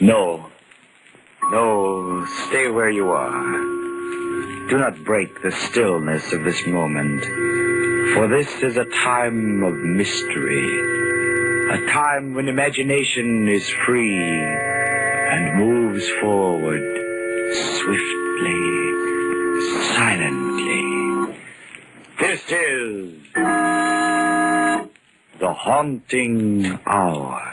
No. No, stay where you are. Do not break the stillness of this moment, for this is a time of mystery, a time when imagination is free and moves forward swiftly, silently. This is the haunting hour.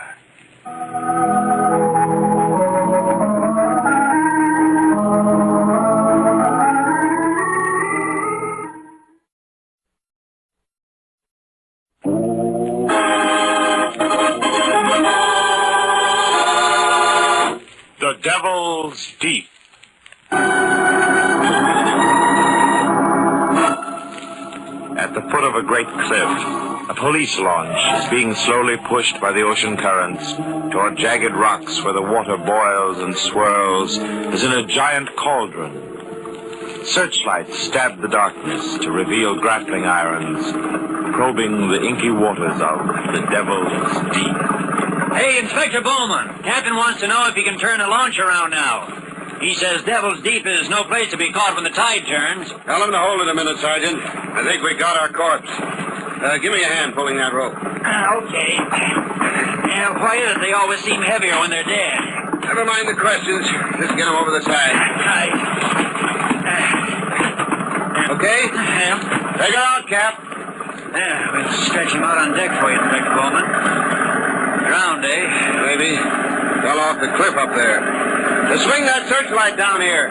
The Devil's Deep. At the foot of a great cliff, a police launch is being slowly pushed by the ocean currents toward jagged rocks where the water boils and swirls as in a giant cauldron. Searchlights stab the darkness to reveal grappling irons, probing the inky waters of the Devil's Deep. Hey, Inspector Bowman, Captain wants to know if he can turn the launch around now. He says Devil's Deep is no place to be caught when the tide turns. Tell him to hold it a minute, Sergeant. I think we got our corpse. Give me a hand pulling that rope. Okay. Yeah, why is it they always seem heavier when they're dead? Never mind the questions. Just get them over the side. Right. Okay? Yeah. Take her out, Cap. Yeah, we'll stretch him out on deck for you, Inspector Bowman. Drowned, eh? Maybe. Fell off the cliff up there. Swing that searchlight down here.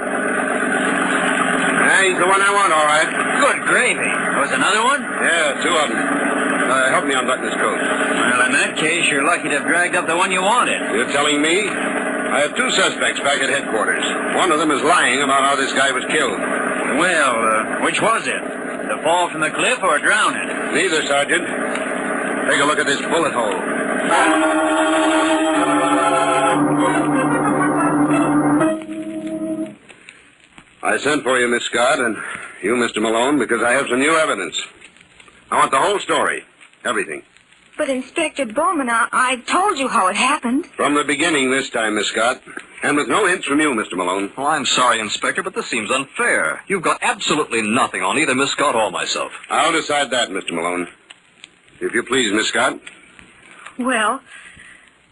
He's the one I want, all right. Good gravy. Was another one? Yeah, two of them. Help me unbutton this coat. Well, in that case, you're lucky to have dragged up the one you wanted. You're telling me? I have two suspects back at headquarters. One of them is lying about how this guy was killed. Well, which was it? The fall from the cliff or drowning? Neither, Sergeant. Take a look at this bullet hole. I sent for you, Miss Scott, and you, Mr. Malone, because I have some new evidence. I want the whole story. Everything. But, Inspector Bowman, I told you how it happened. From the beginning this time, Miss Scott. And with no hints from you, Mr. Malone. Oh, I'm sorry, Inspector, but this seems unfair. You've got absolutely nothing on either Miss Scott or myself. I'll decide that, Mr. Malone. If you please, Miss Scott. Well,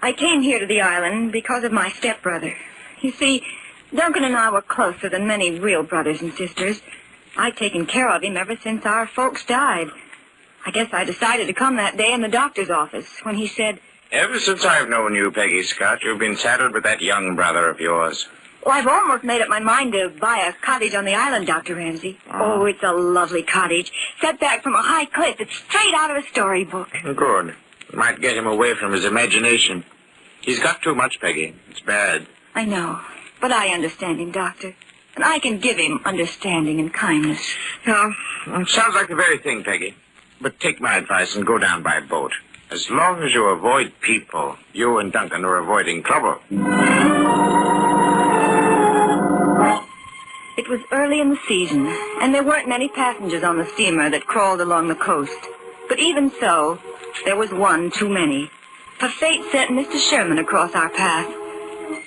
I came here to the island because of my stepbrother. You see, Duncan and I were closer than many real brothers and sisters. I'd taken care of him ever since our folks died. I guess I decided to come that day in the doctor's office when he said... Ever since I've known you, Peggy Scott, you've been saddled with that young brother of yours. Well, I've almost made up my mind to buy a cottage on the island, Dr. Ramsey. Oh, it's a lovely cottage, set back from a high cliff. It's straight out of a storybook. Good. Might get him away from his imagination. He's got too much, Peggy. It's bad. I know, but I understand him, Doctor. And I can give him understanding and kindness. Yeah, sounds like the very thing, Peggy. But take my advice and go down by boat. As long as you avoid people, you and Duncan are avoiding trouble. It was early in the season, and there weren't many passengers on the steamer that crawled along the coast. But even so, there was one too many. For fate sent Mr. Sherman across our path.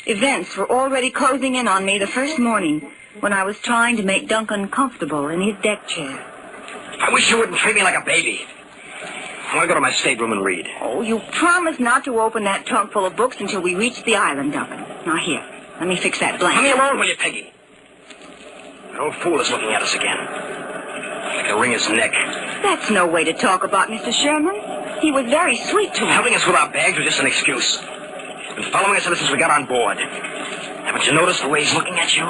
Events were already closing in on me the first morning when I was trying to make Duncan comfortable in his deck chair. I wish you wouldn't treat me like a baby. I want to go to my stateroom and read. Oh, you promised not to open that trunk full of books until we reached the island, Duncan. Now, here, let me fix that blanket. Leave me alone, will you, Peggy? That old fool is looking at us again. I can wring his neck. That's no way to talk about Mr. Sherman. He was very sweet to us. Helping us with our bags was just an excuse. Been following us ever since we got on board. Haven't you noticed the way he's looking at you?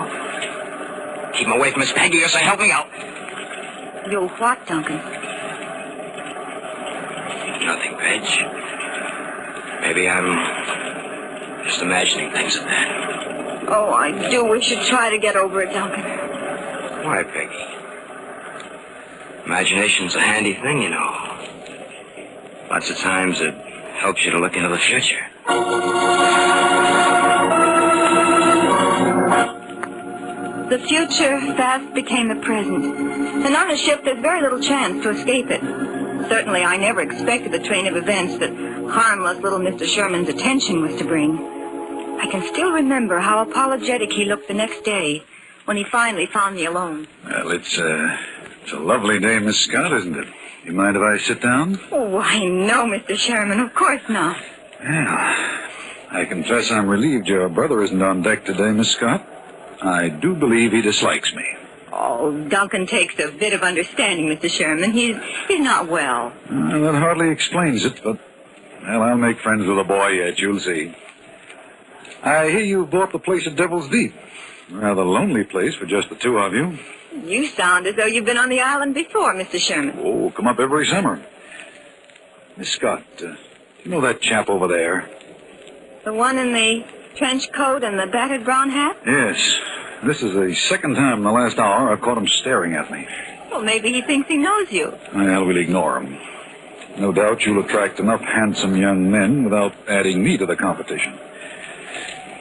Keep him away from Miss Peggy or say help me out. You'll what, Duncan? Nothing, Peg. Maybe I'm just imagining things at that. Oh, I do wish you'd try to get over it, Duncan. Why, Peggy? Imagination's a handy thing, you know. Lots of times it helps you to look into the future. The future fast became the present. And on a ship, there's very little chance to escape it. Certainly, I never expected the train of events that harmless little Mr. Sherman's attention was to bring. I can still remember how apologetic he looked the next day when he finally found me alone. Well, it's a lovely day, Miss Scott, isn't it? You mind if I sit down? Oh, why, no, Mr. Sherman, of course not. Yeah. I confess I'm relieved your brother isn't on deck today, Miss Scott. I do believe he dislikes me. Oh, Duncan takes a bit of understanding, Mr. Sherman. He's not well. That hardly explains it, but, well, I'll make friends with the boy yet, you'll see. I hear you bought the place at Devil's Deep. Rather lonely place for just the two of you. You sound as though you've been on the island before, Mr. Sherman. Oh, come up every summer. Miss Scott, you know that chap over there? The one in the trench coat and the battered brown hat? Yes. This is the second time in the last hour I've caught him staring at me. Well, maybe he thinks he knows you. Well, we'll ignore him. No doubt you'll attract enough handsome young men without adding me to the competition.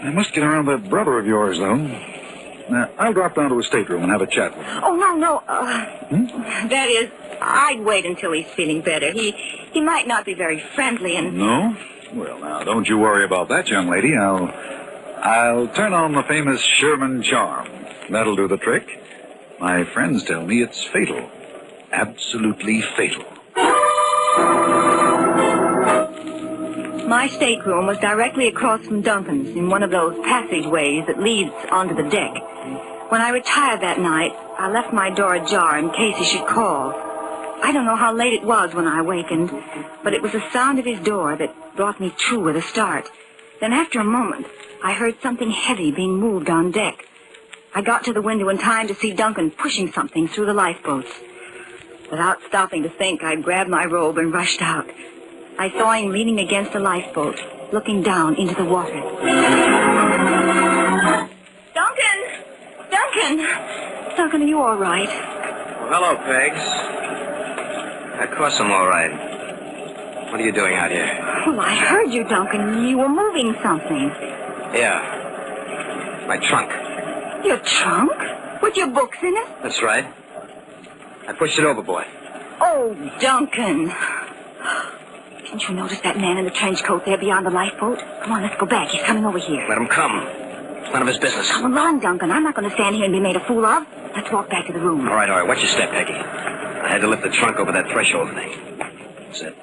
I must get around that brother of yours, though. Now, I'll drop down to his stateroom and have a chat with him. Oh, no. That is, I'd wait until he's feeling better. He might not be very friendly and... No? Well, now, don't you worry about that, young lady. I'll turn on the famous Sherman charm. That'll do the trick. My friends tell me it's fatal. Absolutely fatal. My stateroom was directly across from Duncan's in one of those passageways that leads onto the deck. When I retired that night, I left my door ajar in case he should call. I don't know how late it was when I awakened, but it was the sound of his door that brought me to with a start. Then after a moment, I heard something heavy being moved on deck. I got to the window in time to see Duncan pushing something through the lifeboats. Without stopping to think, I grabbed my robe and rushed out. I saw him leaning against the lifeboat, looking down into the water. Duncan! Duncan, are you all right? Well, hello, Pegs. Of course I'm all right. What are you doing out here? Well, I heard you, Duncan. You were moving something. Yeah. My trunk. Your trunk? With your books in it? That's right. I pushed it overboard. Oh, Duncan. Didn't you notice that man in the trench coat there beyond the lifeboat? Come on, let's go back. He's coming over here. Let him come. It's none of his business. Come along, Duncan. I'm not going to stand here and be made a fool of. Let's walk back to the room. All right. Watch your step, Peggy. I had to lift the trunk over that threshold thing. That's it.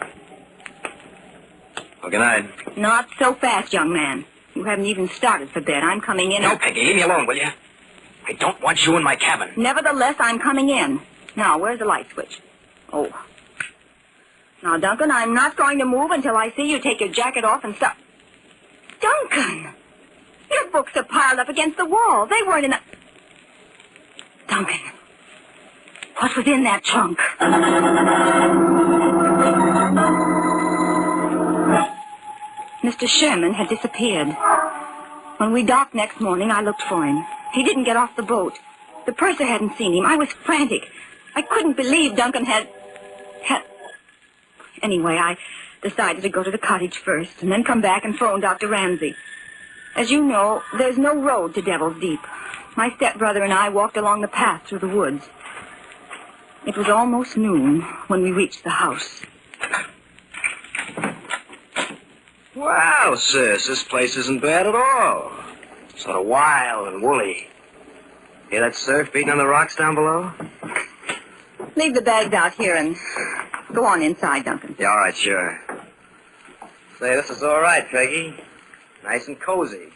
Well, good night. Not so fast, young man. You haven't even started for bed. I'm coming in. No, Peggy, leave me alone, will you? I don't want you in my cabin. Nevertheless, I'm coming in. Now, where's the light switch? Oh. Now, Duncan, I'm not going to move until I see you take your jacket off and stop. Duncan! Your books are piled up against the wall. They weren't in the... Duncan, what was in that trunk? Mr. Sherman had disappeared. When we docked next morning, I looked for him. He didn't get off the boat. The purser hadn't seen him. I was frantic. I couldn't believe Duncan had... Anyway, I decided to go to the cottage first and then come back and phone Dr. Ramsey. As you know, there's no road to Devil's Deep. My stepbrother and I walked along the path through the woods. It was almost noon when we reached the house. Wow, sis, this place isn't bad at all. Sort of wild and woolly. Hear that surf beating on the rocks down below? Leave the bags out here and go on inside, Duncan. Yeah, all right, sure. Say, this is all right, Peggy. Nice and cozy.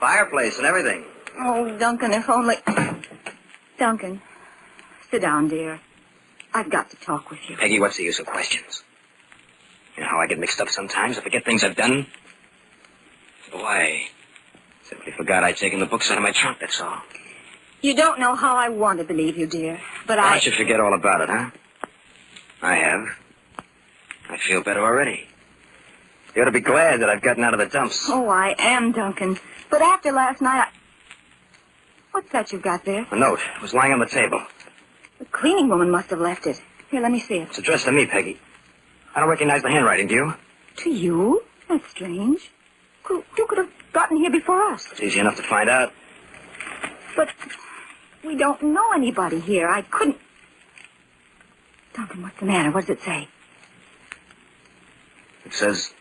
Fireplace and everything. Oh, Duncan, if only... Duncan, sit down, dear. I've got to talk with you. Peggy, what's the use of questions? You know how I get mixed up sometimes? I forget things I've done? So I simply forgot I'd taken the books out of my trunk, that's all. You don't know how I want to believe you, dear, but Why don't you forget all about it, huh? I have. I feel better already. You ought to be glad that I've gotten out of the dumps. Oh, I am, Duncan. But after last night, What's that you've got there? A note. It was lying on the table. The cleaning woman must have left it. Here, let me see it. It's addressed to me, Peggy. I don't recognize the handwriting, do you? To you? That's strange. You could have gotten here before us. It's easy enough to find out. But we don't know anybody here. I couldn't... Duncan, what's the matter? What does it say? It says...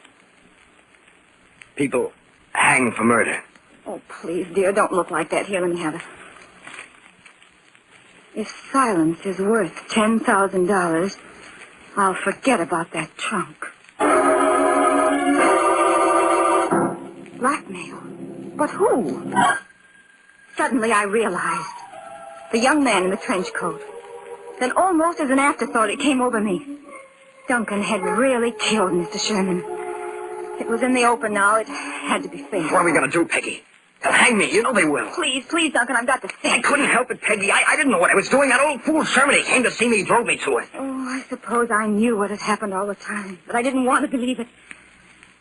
People Hanged for murder. Oh, please, dear, don't look like that. Here, let me have it. If silence is worth $10,000, I'll forget about that trunk. Blackmail? But who? Suddenly I realized. The young man in the trench coat. Then almost as an afterthought, it came over me. Duncan had really killed Mr. Sherman. It was in the open now. It had to be faced. What are we going to do, Peggy? They'll hang me. You know they will. Please, Duncan, I've got to think. I couldn't help it, Peggy. I didn't know what I was doing. That old fool Sherman, he came to see me. He drove me to it. Oh, I suppose I knew what had happened all the time, but I didn't want to believe it.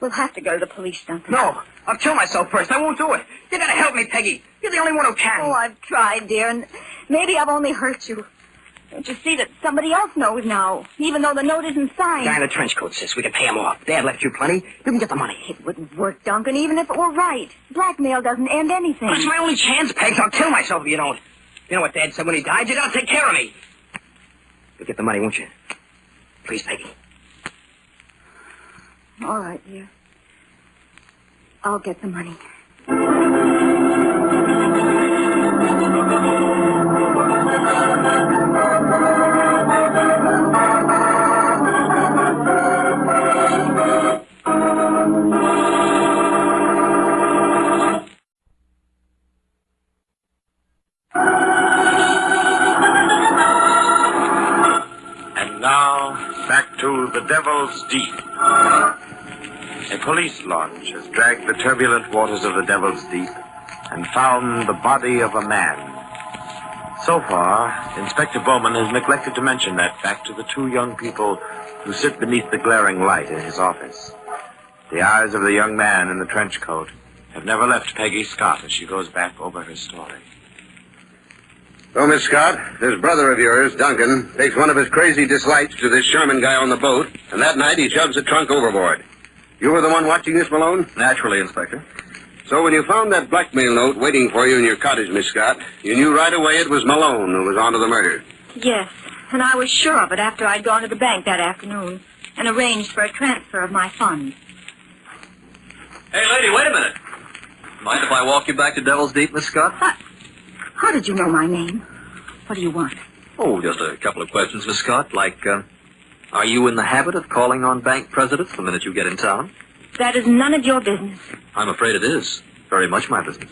We'll have to go to the police, Duncan. No, I'll kill myself first. I won't do it. You got to help me, Peggy. You're the only one who can. Oh, I've tried, dear, and maybe I've only hurt you. Don't you see that somebody else knows now, even though the note isn't signed? Guy in the trench coat, sis. We can pay him off. Dad left you plenty. You can get the money. It wouldn't work, Duncan, even if it were right. Blackmail doesn't end anything. But it's my only chance, Peg. I'll kill myself if you don't. You know what Dad said when he died? You gotta take care of me. You'll get the money, won't you? Please, Peggy. All right, dear. I'll get the money. And now, back to the Devil's Deep. A police launch has dragged the turbulent waters of the Devil's Deep and found the body of a man. So far, Inspector Bowman has neglected to mention that fact to the two young people who sit beneath the glaring light in his office. The eyes of the young man in the trench coat have never left Peggy Scott as she goes back over her story. So, Miss Scott, this brother of yours, Duncan, takes one of his crazy dislikes to this Sherman guy on the boat, and that night he shoves the trunk overboard. You were the one watching this, Malone? Naturally, Inspector. So when you found that blackmail note waiting for you in your cottage, Miss Scott, you knew right away it was Malone who was onto the murder. Yes, and I was sure of it after I'd gone to the bank that afternoon and arranged for a transfer of my funds. Hey, lady, wait a minute. Mind if I walk you back to Devil's Deep, Miss Scott? How did you know my name? What do you want? Oh, just a couple of questions, Miss Scott. Like, are you in the habit of calling on bank presidents the minute you get in town? That is none of your business. I'm afraid it is. Very much my business.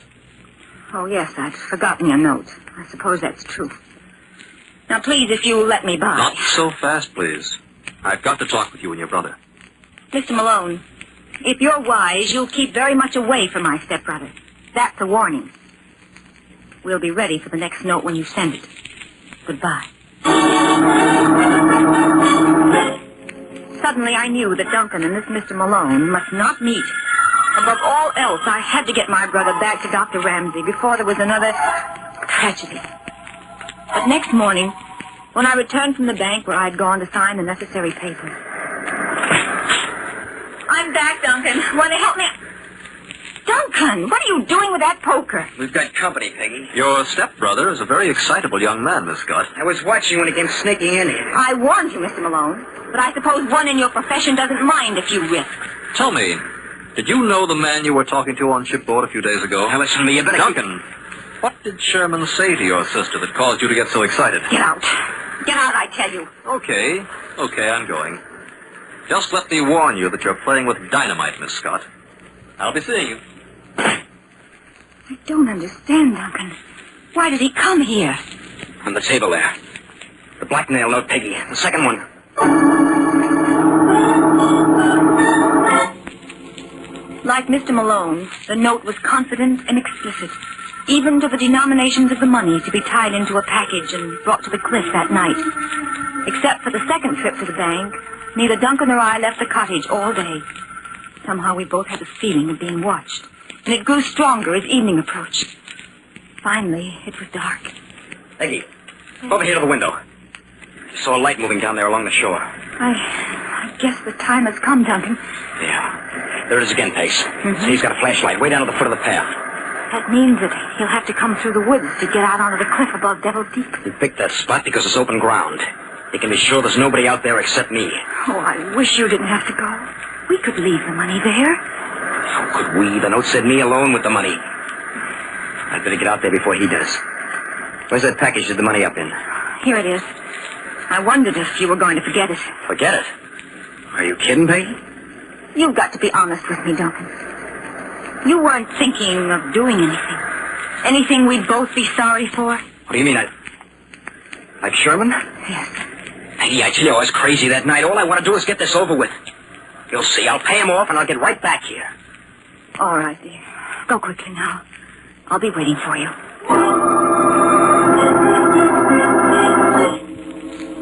Oh, yes, I'd forgotten your note. I suppose that's true. Now, please, if you'll let me by. Not so fast, please. I've got to talk with you and your brother. Mr. Malone, if you're wise, you'll keep very much away from my stepbrother. That's a warning. We'll be ready for the next note when you send it. Goodbye. Suddenly I knew that Duncan and this Mr. Malone must not meet. Above all else, I had to get my brother back to Dr. Ramsey before there was another tragedy. But next morning, when I returned from the bank where I'd gone to sign the necessary papers. I'm back, Duncan. Want to help me? Duncan, what are you doing with that poker? We've got company, Peggy. Your stepbrother is a very excitable young man, Miss Scott. I was watching when he came sneaking in here. I warned you, Mr. Malone. But I suppose one in your profession doesn't mind a few risks. Tell me, did you know the man you were talking to on shipboard a few days ago? Now, listen to me. You better... Duncan, what did Sherman say to your sister that caused you to get so excited? Get out. Get out, I tell you. Okay, I'm going. Just let me warn you that you're playing with dynamite, Miss Scott. I'll be seeing you. I don't understand, Duncan. Why did he come here? On the table there. The blackmail note, Peggy. The second one. Like Mr. Malone, the note was confident and explicit, even to the denominations of the money to be tied into a package and brought to the cliff that night. Except for the second trip to the bank, neither Duncan or I left the cottage all day. Somehow we both had the feeling of being watched, and it grew stronger as evening approached. Finally, it was dark. Peggy, over here to the window. I saw a light moving down there along the shore. I guess the time has come, Duncan. Yeah. There it is again, Pace. See, he's got a flashlight way down to the foot of the path. That means that he'll have to come through the woods to get out onto the cliff above Devil's Deep. He picked that spot because it's open ground. He can be sure there's nobody out there except me. Oh, I wish you didn't have to go. We could leave the money there. How Stupid weed. The note said me alone with the money. I'd better get out there before he does. Where's that package with the money up in? Here it is. I wondered if you were going to forget it. Forget it. Are you kidding, Peggy? You've got to be honest with me, Duncan. You weren't thinking of doing anything. Anything we'd both be sorry for? What do you mean, like Sherman? Yes. Peggy, I tell you, I was crazy that night. All I want to do is get this over with. You'll see. I'll pay him off, and I'll get right back here. All right, dear. Go quickly now. I'll be waiting for you.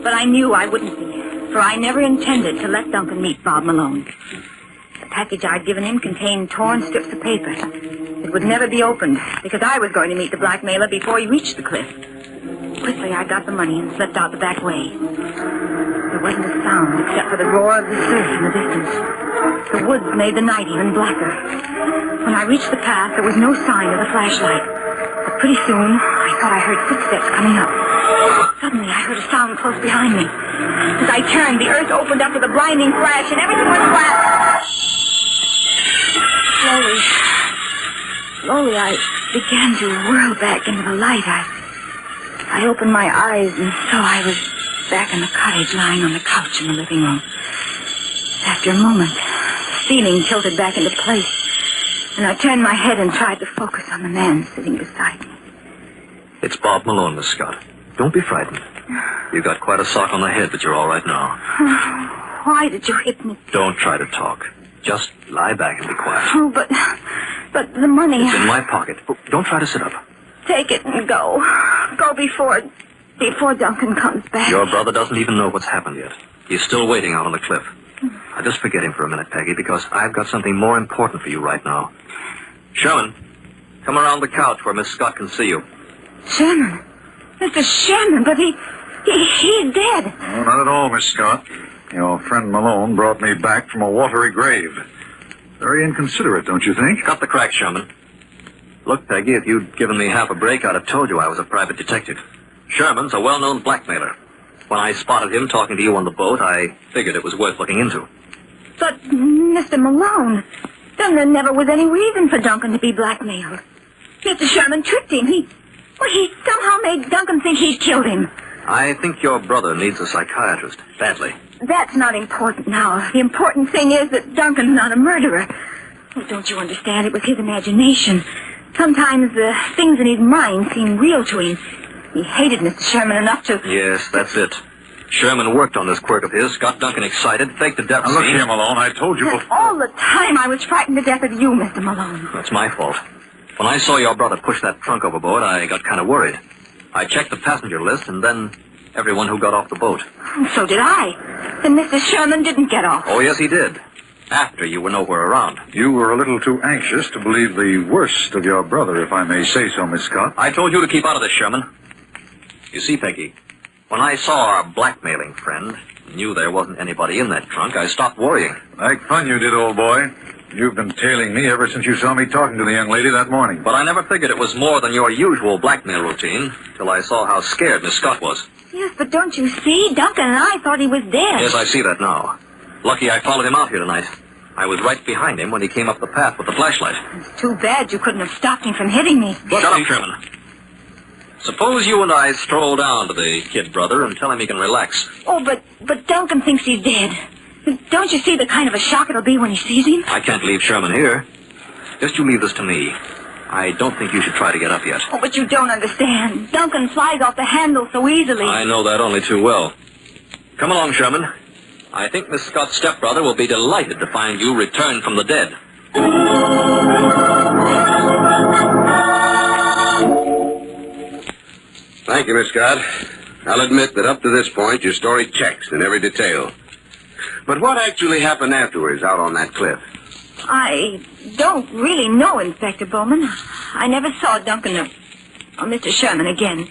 But I knew I wouldn't be, for I never intended to let Duncan meet Bob Malone. The package I'd given him contained torn strips of paper. It would never be opened, because I was going to meet the blackmailer before he reached the cliff. Quickly, I got the money and slipped out the back way. There wasn't a sound except for the roar of the surf in the distance. The woods made the night even blacker. When I reached the path, there was no sign of the flashlight. But pretty soon, I thought I heard footsteps coming up. Suddenly, I heard a sound close behind me. As I turned, the earth opened up with a blinding flash, and everything went black. Slowly, I began to whirl back into the light. I opened my eyes and saw I was back in the cottage, lying on the couch in the living room. After a moment, the ceiling tilted back into place, and I turned my head and tried to focus on the man sitting beside me. It's Bob Malone, Miss Scott. Don't be frightened. You got quite a sock on the head, but you're all right now. Why did you hit me? Don't try to talk. Just lie back and be quiet. Oh, but the money... It's in my pocket. Oh, don't try to sit up. Take it and go. Go before Duncan comes back. Your brother doesn't even know what's happened yet. He's still waiting out on the cliff. Now, just forget him for a minute, Peggy, because I've got something more important for you right now. Sherman, come around the couch where Miss Scott can see you. Sherman? Mr. Sherman, but he's dead. Oh, not at all, Miss Scott. Your friend Malone brought me back from a watery grave. Very inconsiderate, don't you think? Cut the crack, Sherman. Look, Peggy, if you'd given me half a break, I'd have told you I was a private detective. Sherman's a well-known blackmailer. When I spotted him talking to you on the boat, I figured it was worth looking into. But, Mr. Malone, then there never was any reason for Duncan to be blackmailed. Mr. Sherman tricked him. He somehow made Duncan think he'd killed him. I think your brother needs a psychiatrist, badly. That's not important now. The important thing is that Duncan's not a murderer. Oh, don't you understand? It was his imagination. Sometimes the things in his mind seem real to him. He hated Mr. Sherman enough to... Yes, that's it. Sherman worked on this quirk of his, got Duncan excited, faked the death Now, look scene. here, Malone, I told you before... All the time I was frightened to death of you, Mr. Malone. That's my fault. When I saw your brother push that trunk overboard, I got kind of worried. I checked the passenger list, and then everyone who got off the boat. So did I. And Mr. Sherman didn't get off. Oh, yes, he did. After you were nowhere around. You were a little too anxious to believe the worst of your brother, if I may say so, Miss Scott. I told you to keep out of this, Sherman. You see, Peggy, when I saw our blackmailing friend, knew there wasn't anybody in that trunk, I stopped worrying. Like fun you did, old boy. You've been tailing me ever since you saw me talking to the young lady that morning. But I never figured it was more than your usual blackmail routine, till I saw how scared Miss Scott was. Yes, but don't you see? Duncan and I thought he was dead. Yes, I see that now. Lucky I followed him out here tonight. I was right behind him when he came up the path with the flashlight. It's too bad you couldn't have stopped him from hitting me. Shut up, Sherman. Suppose you and I stroll down to the kid brother and tell him he can relax. Oh, but Duncan thinks he's dead. Don't you see the kind of a shock it'll be when he sees him? I can't leave Sherman here. Just you leave this to me. I don't think you should try to get up yet. Oh, but you don't understand. Duncan flies off the handle so easily. I know that only too well. Come along, Sherman. I think Miss Scott's stepbrother will be delighted to find you returned from the dead. Thank you, Miss Scott. I'll admit that up to this point, your story checks in every detail. But what actually happened afterwards out on that cliff? I don't really know, Inspector Bowman. I never saw Duncan or Mr. Sherman again.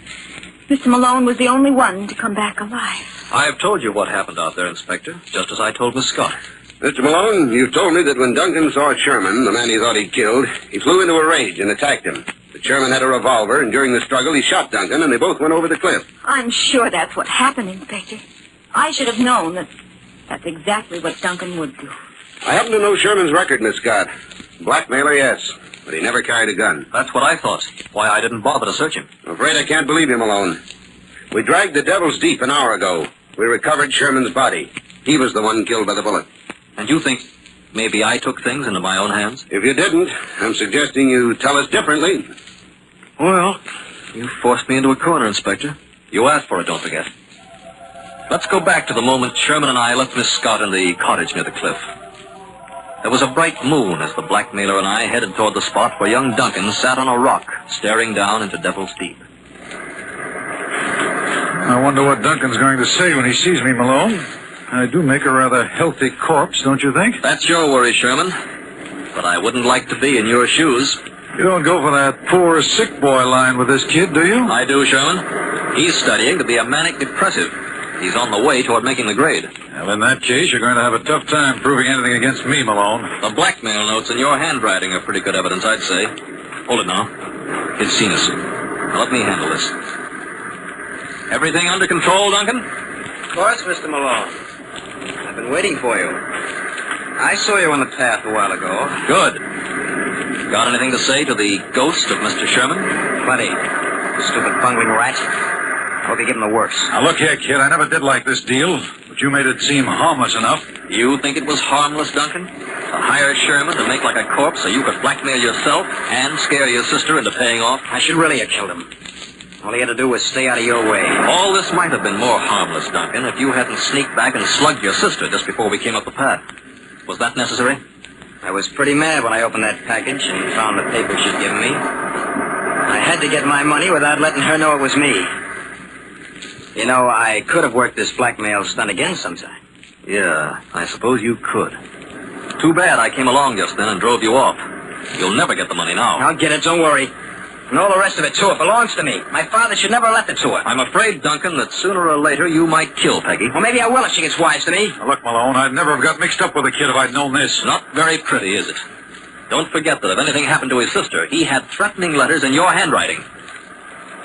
Mr. Malone was the only one to come back alive. I've told you what happened out there, Inspector, just as I told Miss Scott. Mr. Malone, you told me that when Duncan saw Sherman, the man he thought he'd killed, he flew into a rage and attacked him. That Sherman had a revolver, and during the struggle, he shot Duncan, and they both went over the cliff. I'm sure that's what happened, Inspector. I should have known that that's exactly what Duncan would do. I happen to know Sherman's record, Miss Scott. Blackmailer, yes. But he never carried a gun. That's what I thought. Why I didn't bother to search him. I'm afraid I can't believe him alone. We dragged the Devil's Deep an hour ago. We recovered Sherman's body. He was the one killed by the bullet. And you think maybe I took things into my own hands? If you didn't, I'm suggesting you tell us differently. Well, you forced me into a corner, Inspector. You asked for it, don't forget. Let's go back to the moment Sherman and I left Miss Scott in the cottage near the cliff. There was a bright moon as the blackmailer and I headed toward the spot where young Duncan sat on a rock, staring down into Devil's Deep. I wonder what Duncan's going to say when he sees me, Malone. I do make a rather healthy corpse, don't you think? That's your worry, Sherman. But I wouldn't like to be in your shoes. You don't go for that poor sick boy line with this kid, do you? I do, Sherman. He's studying to be a manic depressive. He's on the way toward making the grade. Well, in that case, you're going to have a tough time proving anything against me, Malone. The blackmail notes in your handwriting are pretty good evidence, I'd say. Hold it now. Kid's seen us. Now, let me handle this. Everything under control, Duncan? Of course, Mr. Malone. I've been waiting for you. I saw you on the path a while ago. Good. Got anything to say to the ghost of Mr. Sherman? Plenty. The stupid bungling rat. I hope you give him the works. Now, look here, kid. I never did like this deal, but you made it seem harmless enough. You think it was harmless, Duncan? To hire Sherman to make like a corpse so you could blackmail yourself and scare your sister into paying off? I should really have killed him. All he had to do was stay out of your way. All this might have been more harmless, Duncan, if you hadn't sneaked back and slugged your sister just before we came up the path. Was that necessary? I was pretty mad when I opened that package and found the papers she'd given me. I had to get my money without letting her know it was me. You know, I could have worked this blackmail stunt again sometime. Yeah, I suppose you could. Too bad I came along just then and drove you off. You'll never get the money now. I'll get it, don't worry. And all the rest of it, too. It belongs to me. My father should never have left it to her. I'm afraid, Duncan, that sooner or later you might kill Peggy. Well, maybe I will if she gets wise to me. Now, look, Malone, I'd never have got mixed up with the kid if I'd known this. Not very pretty, is it? Don't forget that if anything happened to his sister, he had threatening letters in your handwriting.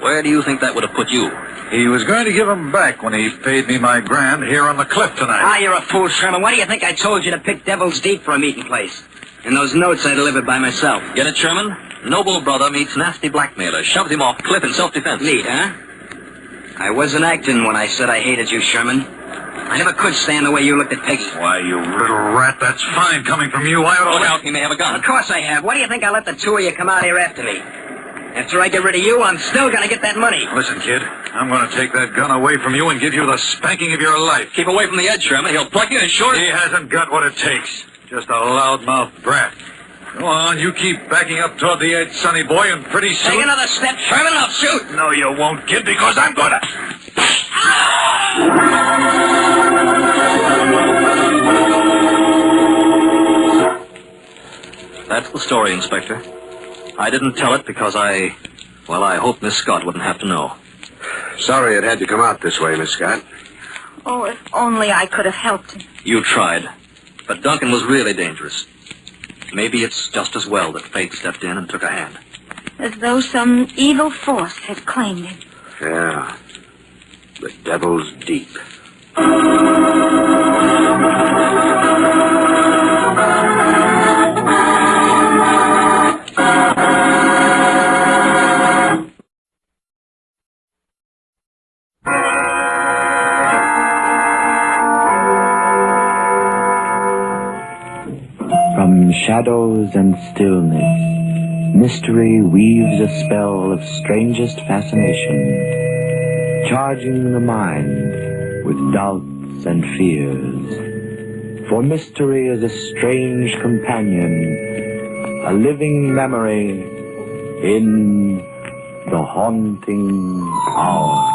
Where do you think that would have put you? He was going to give them back when he paid me my grand here on the cliff tonight. Ah, you're a fool, Sherman. Why do you think I told you to pick Devil's Deep for a meeting place? And those notes I delivered by myself. Get it, Sherman? Noble brother meets nasty blackmailer, shoves him off cliff in self-defense. Neat, huh? I wasn't acting when I said I hated you, Sherman. I never could stand the way you looked at Peggy. Why, you little rat, that's fine coming from you. I ought to... Look out, he may have a gun. Of course I have. Why do you think I let the two of you come out here after me? After I get rid of you, I'm still gonna get that money. Listen, kid, I'm going to take that gun away from you and give you the spanking of your life. Keep away from the edge, Sherman. He'll pluck you and short... He hasn't got what it takes. Just a loudmouth brat. Go on, you keep backing up toward the edge, sonny boy, and pretty soon... Take another step, Sherman, I'll shoot. No, you won't, kid, because I'm gonna... That's the story, Inspector. I didn't tell it because I hoped Miss Scott wouldn't have to know. Sorry it had to come out this way, Miss Scott. Oh, if only I could have helped him. You tried. But Duncan was really dangerous. Maybe it's just as well that fate stepped in and took a hand. As though some evil force had claimed him. Yeah. The Devil's Deep. From shadows and stillness, mystery weaves a spell of strangest fascination, charging the mind with doubts and fears. For mystery is a strange companion, a living memory in the haunting hour.